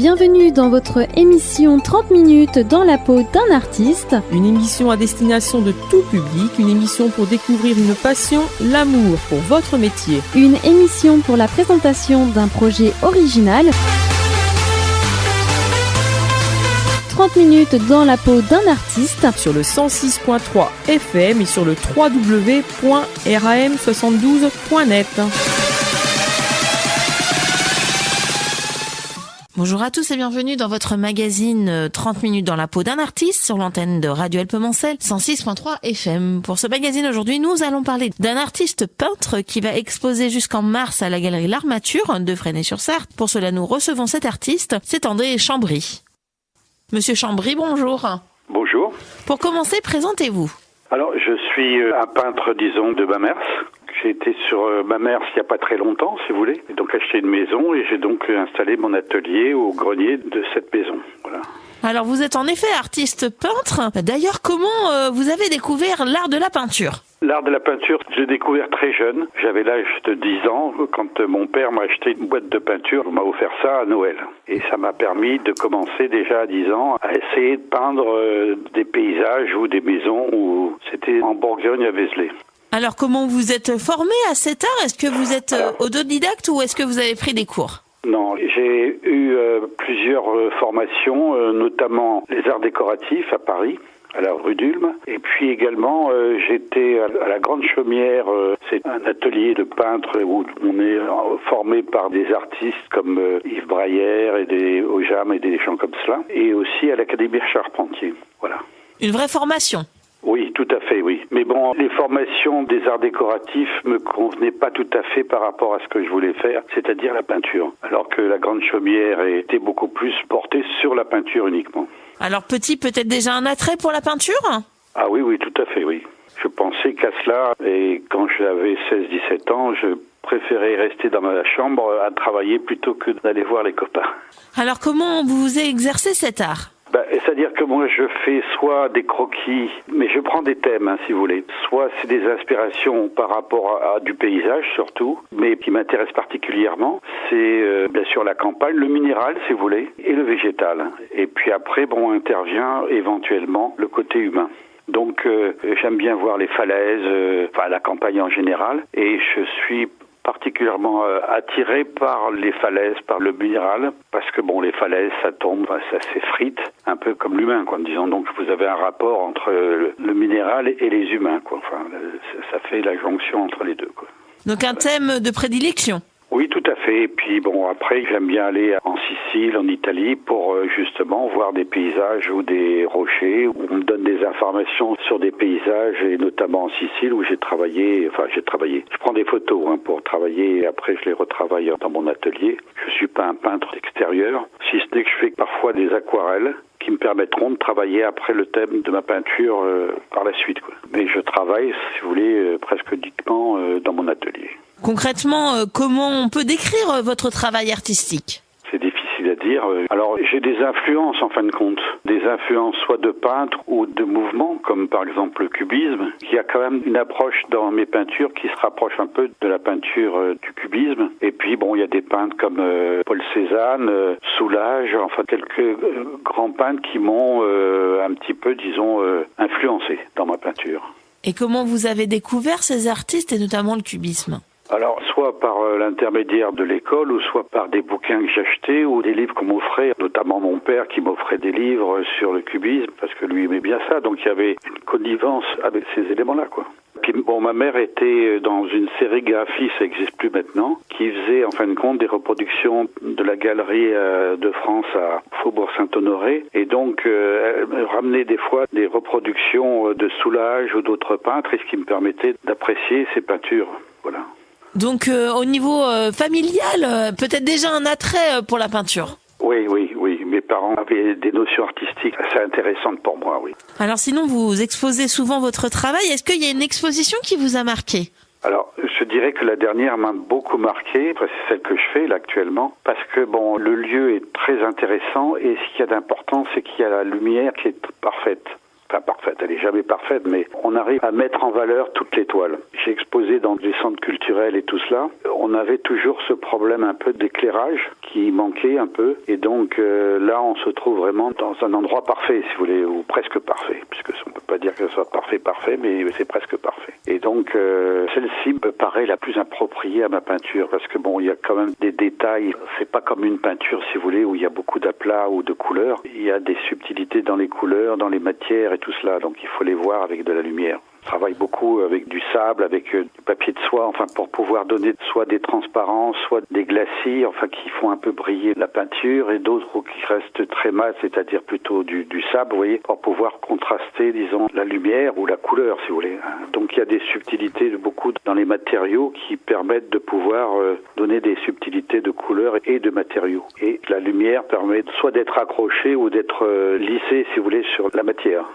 Bienvenue dans votre émission 30 minutes dans la peau d'un artiste. Une émission à destination de tout public, une émission pour découvrir une passion, l'amour pour votre métier. Une émission pour la présentation d'un projet original. 30 minutes dans la peau d'un artiste. Sur le 106.3 FM et sur le www.ram72.net. Bonjour à tous et bienvenue dans votre magazine 30 minutes dans la peau d'un artiste sur l'antenne de Radio Alpemancel 106.3 FM. Pour ce magazine aujourd'hui, nous allons parler d'un artiste peintre qui va exposer jusqu'en mars à la galerie L'Armature de Fresnay-sur-Sarthe. Pour cela, nous recevons cet artiste, c'est André Chambry. Monsieur Chambry, bonjour. Bonjour. Pour commencer, présentez-vous. Alors, je suis un peintre, disons, de Bamers. J'ai été sur Bamers il n'y a pas très longtemps, si vous voulez. J'ai donc acheté une maison et j'ai donc installé mon atelier au grenier de cette maison. Voilà. Alors, vous êtes en effet artiste peintre. D'ailleurs, comment vous avez découvert l'art de la peinture ? L'art de la peinture, j'ai découvert très jeune. J'avais l'âge de 10 ans quand mon père m'a acheté une boîte de peinture. Il m'a offert ça à Noël. Et ça m'a permis de commencer déjà à 10 ans à essayer de peindre des paysages ou des maisons. Où c'était en Bourgogne à Vézelay. Alors, comment vous êtes formé à cet art ? Est-ce que vous êtes autodidacte ou est-ce que vous avez pris des cours ? Non, j'ai eu plusieurs formations, notamment les arts décoratifs à Paris, à la rue d'Ulm. Et puis également, j'étais à la Grande Chaumière, c'est un atelier de peintres où on est formé par des artistes comme Yves Braillère et des Ojam et des gens comme cela. Et aussi à l'Académie Charpentier, voilà. Une vraie formation ? Oui, tout à fait, oui. Mais bon, les formations des arts décoratifs me convenaient pas tout à fait par rapport à ce que je voulais faire, c'est-à-dire la peinture. Alors que la Grande Chaumière était beaucoup plus portée sur la peinture uniquement. Alors petit, peut-être déjà un attrait pour la peinture ? Ah oui, tout à fait, oui. Je pensais qu'à cela, et quand j'avais 16-17 ans, je préférais rester dans ma chambre à travailler plutôt que d'aller voir les copains. Alors comment vous exercez cet art ? C'est-à-dire que moi je fais soit des croquis, mais je prends des thèmes si vous voulez, soit c'est des inspirations par rapport à du paysage surtout, mais qui m'intéresse particulièrement, c'est bien sûr la campagne, le minéral si vous voulez, et le végétal. Et puis après intervient éventuellement le côté humain. Donc j'aime bien voir les falaises, la campagne en général, et je suis particulièrement attiré par les falaises, par le minéral, parce que les falaises, ça tombe, ça s'effrite, un peu comme l'humain, disons. Donc vous avez un rapport entre le minéral et les humains, ça fait la jonction entre les deux, Donc un thème de prédilection. Oui, tout à fait. Et puis après, j'aime bien aller en Sicile, en Italie, pour justement voir des paysages ou des rochers, où on me donne des informations sur des paysages, et notamment en Sicile, où j'ai travaillé. Je prends des photos pour travailler, et après je les retravaille dans mon atelier. Je suis pas un peintre extérieur, si ce n'est que je fais parfois des aquarelles, qui me permettront de travailler après le thème de ma peinture par la suite. Mais je travaille, si vous voulez, presque uniquement dans mon atelier. Concrètement, comment on peut décrire votre travail artistique ? C'est difficile à dire. Alors, j'ai des influences en fin de compte. Des influences soit de peintres ou de mouvements, comme par exemple le cubisme. Il y a quand même une approche dans mes peintures qui se rapproche un peu de la peinture du cubisme. Et puis, il y a des peintres comme Paul Cézanne, Soulages, quelques grands peintres qui m'ont un petit peu, influencé dans ma peinture. Et comment vous avez découvert ces artistes et notamment le cubisme ? Alors, soit par l'intermédiaire de l'école, ou soit par des bouquins que j'achetais, ou des livres qu'on m'offrait, notamment mon père qui m'offrait des livres sur le cubisme, parce que lui aimait bien ça, donc il y avait une connivence avec ces éléments-là, Puis ma mère était dans une sérigraphie, ça n'existe plus maintenant, qui faisait en fin de compte des reproductions de la galerie de France à Faubourg Saint-Honoré, et donc elle me ramenait des fois des reproductions de Soulages ou d'autres peintres, et ce qui me permettait d'apprécier ces peintures, voilà. Donc au niveau familial, peut-être déjà un attrait pour la peinture. Oui. Mes parents avaient des notions artistiques assez intéressantes pour moi, oui. Alors sinon, vous exposez souvent votre travail. Est-ce qu'il y a une exposition qui vous a marqué ? Alors, je dirais que la dernière m'a beaucoup marqué, c'est celle que je fais là actuellement, parce que le lieu est très intéressant et ce qu'il y a d'important, c'est qu'il y a la lumière qui est parfaite. enfin parfaite, elle est jamais parfaite, mais on arrive à mettre en valeur toutes les toiles. J'ai exposé dans des centres culturels et tout cela. On avait toujours ce problème un peu d'éclairage qui manquait un peu, et donc là on se trouve vraiment dans un endroit parfait, si vous voulez, ou presque parfait, puisque on peut pas dire que ce soit parfait, mais c'est presque parfait. Et donc celle-ci me paraît la plus appropriée à ma peinture, parce que bon, il y a quand même des détails. C'est pas comme une peinture, si vous voulez, où il y a beaucoup d'aplats ou de couleurs. Il y a des subtilités dans les couleurs, dans les matières et tout cela, donc il faut les voir avec de la lumière. Je travaille beaucoup avec du sable, avec du papier de soie, enfin pour pouvoir donner soit des transparences, soit des glacis, enfin qui font un peu briller la peinture, et d'autres qui restent très mat, c'est-à-dire plutôt du sable, vous voyez, pour pouvoir contraster, disons, la lumière ou la couleur, si vous voulez. Donc il y a des subtilités beaucoup dans les matériaux qui permettent de pouvoir donner des subtilités de couleurs et de matériaux. Et la lumière permet soit d'être accrochée ou d'être lissée, si vous voulez, sur la matière.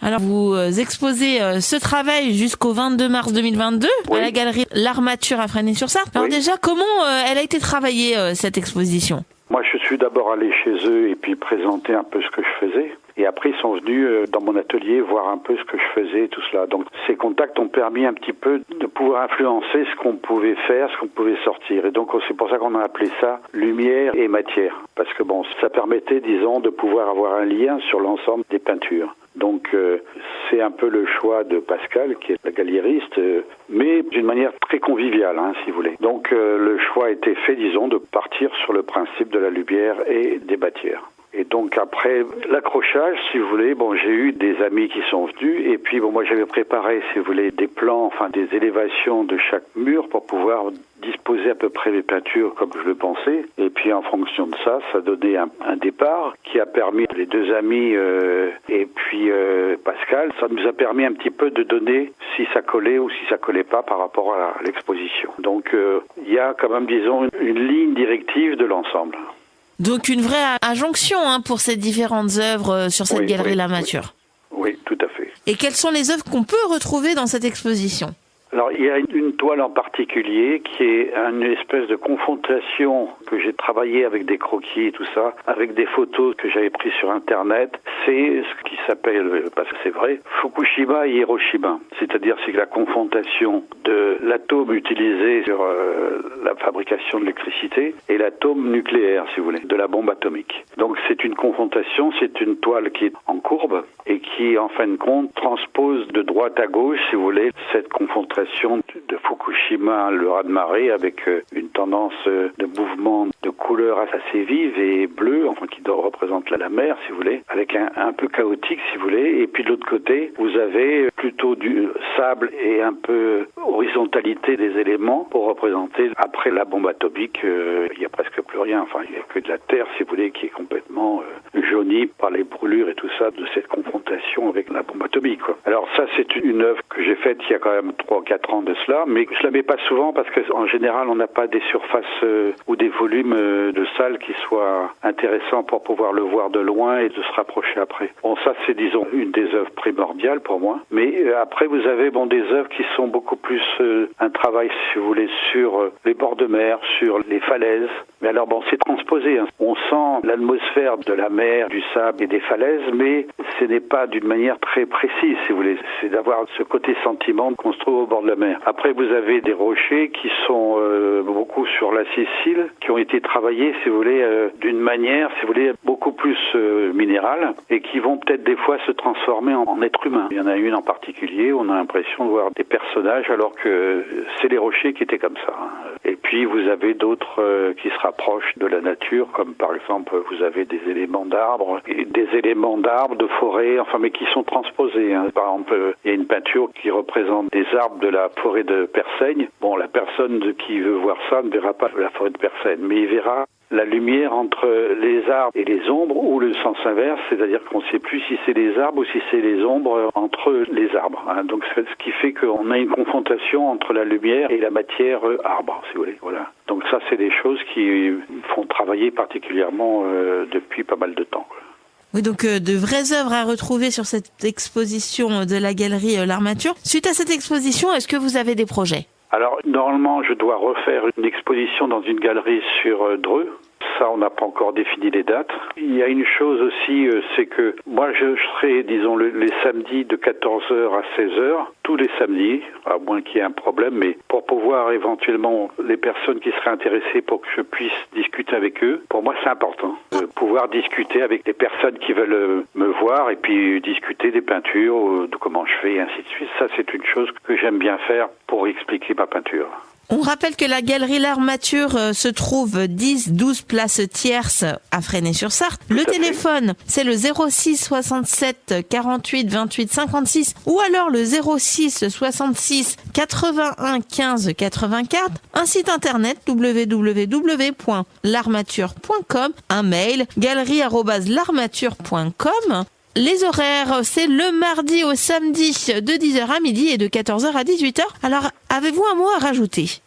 Alors, vous exposez ce travail jusqu'au 22 mars 2022 à la galerie L'Armature à Fresnay-sur-Sarthe. Alors déjà, comment elle a été travaillée, cette exposition ? Moi, je suis d'abord allé chez eux et puis présenter un peu ce que je faisais. Et après, ils sont venus dans mon atelier voir un peu ce que je faisais et tout cela. Donc, ces contacts ont permis un petit peu de pouvoir influencer ce qu'on pouvait faire, ce qu'on pouvait sortir. Et donc, c'est pour ça qu'on a appelé ça lumière et matière. Parce que bon, ça permettait, disons, de pouvoir avoir un lien sur l'ensemble des peintures. Donc c'est un peu le choix de Pascal, qui est la galériste, mais d'une manière très conviviale, si vous voulez. Donc le choix a été fait, disons, de partir sur le principe de la lumière et des matières. Et donc après l'accrochage, si vous voulez, bon, j'ai eu des amis qui sont venus, et puis bon, moi j'avais préparé, si vous voulez, des plans, enfin des élévations de chaque mur pour pouvoir disposer à peu près les peintures comme je le pensais. Et puis en fonction de ça, ça donnait un départ qui a permis, les deux amis et puis Pascal, ça nous a permis un petit peu de donner si ça collait ou si ça collait pas par rapport à l'exposition. Donc il y a quand même, disons, une ligne directive de l'ensemble. Donc une vraie injonction pour ces différentes œuvres sur cette galerie L'Armature. Oui, tout à fait. Et quelles sont les œuvres qu'on peut retrouver dans cette exposition ? Alors, il y a une toile en particulier qui est une espèce de confrontation que j'ai travaillé avec des croquis et tout ça, avec des photos que j'avais prises sur Internet. C'est ce qui s'appelle, parce que c'est vrai, Fukushima et Hiroshima. C'est-à-dire, c'est la confrontation de l'atome utilisé sur la fabrication de l'électricité et l'atome nucléaire, si vous voulez, de la bombe atomique. Donc, c'est une confrontation, c'est une toile qui est en courbe et qui, en fin de compte, transpose de droite à gauche, si vous voulez, cette confrontation de Fukushima, le raz-de-marée, avec une tendance de mouvement de couleurs assez vive et bleue, enfin qui représente la mer, si vous voulez, avec un peu chaotique, si vous voulez. Et puis de l'autre côté, vous avez plutôt du sable et un peu horizontalité des éléments pour représenter, après la bombe atomique, il n'y a presque plus rien. Enfin, il n'y a que de la terre, si vous voulez, qui est complètement jaunie par les brûlures et tout ça de cette confrontation avec la bombe atomique, quoi. Alors ça, c'est une œuvre que j'ai faite il y a quand même 3-4 ans de cela, mais je la mets pas souvent parce qu'en général, on n'a pas des surfaces ou des volumes de salle qui soient intéressants pour pouvoir le voir de loin et de se rapprocher après. Bon, ça, c'est, disons, une des œuvres primordiales pour moi. Mais après, vous avez des œuvres qui sont beaucoup plus un travail, si vous voulez, sur les bords de mer, sur les falaises. Mais alors, c'est transposé. On sent l'atmosphère de la mer, du sable et des falaises, mais ce n'est pas d'une manière très précise, si vous voulez. C'est d'avoir ce côté sentiment qu'on se trouve au bord de la mer. Après, vous avez des rochers qui sont beaucoup sur la Sicile, qui ont été travaillés, si vous voulez, d'une manière, si vous voulez, beaucoup plus minérale, et qui vont peut-être des fois se transformer en être humain. Il y en a une en particulier, on a l'impression de voir des personnages, alors que c'est les rochers qui étaient comme ça. Et puis, vous avez d'autres qui se rapprochent de la nature, comme par exemple, vous avez des éléments d'arbres, de forêt, enfin, mais qui sont transposés. Par exemple, il y a une peinture qui représente des arbres de la forêt de Persaigne. Bon, la personne qui veut voir ça ne verra pas la forêt de Persaigne, mais il verra la lumière entre les arbres et les ombres, ou le sens inverse, c'est-à-dire qu'on ne sait plus si c'est les arbres ou si c'est les ombres entre les arbres. Donc c'est ce qui fait qu'on a une confrontation entre la lumière et la matière arbre, si vous voulez. Voilà. Donc ça, c'est des choses qui font travailler particulièrement depuis pas mal de temps. Oui, donc de vraies œuvres à retrouver sur cette exposition de la galerie L'Armature. Suite à cette exposition, est-ce que vous avez des projets ? Alors, normalement, je dois refaire une exposition dans une galerie sur Dreux. ça, on n'a pas encore défini les dates. Il y a une chose aussi, c'est que moi, je serai, disons, les samedis de 14h à 16h, tous les samedis, à moins qu'il y ait un problème, mais pour pouvoir éventuellement, les personnes qui seraient intéressées pour que je puisse discuter avec eux, pour moi, c'est important de pouvoir discuter avec les personnes qui veulent me voir et puis discuter des peintures, de comment je fais et ainsi de suite. Ça, c'est une chose que j'aime bien faire pour expliquer ma peinture. On rappelle que la galerie L'Armature se trouve 10-12 place Tierce à Fresnay-sur-Sarthe. Le téléphone, c'est le 06 67 48 28 56 ou alors le 06 66 81 15 84. Un site internet www.larmature.com, un mail galerie@larmature.com. Les horaires, c'est le mardi au samedi de 10h à midi et de 14h à 18h. Alors, avez-vous un mot à rajouter ?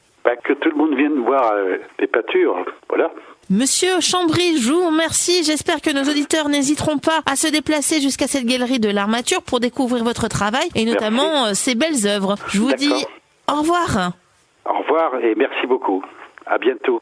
Que tout le monde vienne voir les peintures, voilà. Monsieur Chambry, je vous remercie. J'espère que nos auditeurs n'hésiteront pas à se déplacer jusqu'à cette galerie de l'Armature pour découvrir votre travail et notamment ces belles œuvres. Je vous dis au revoir. Au revoir et merci beaucoup. À bientôt.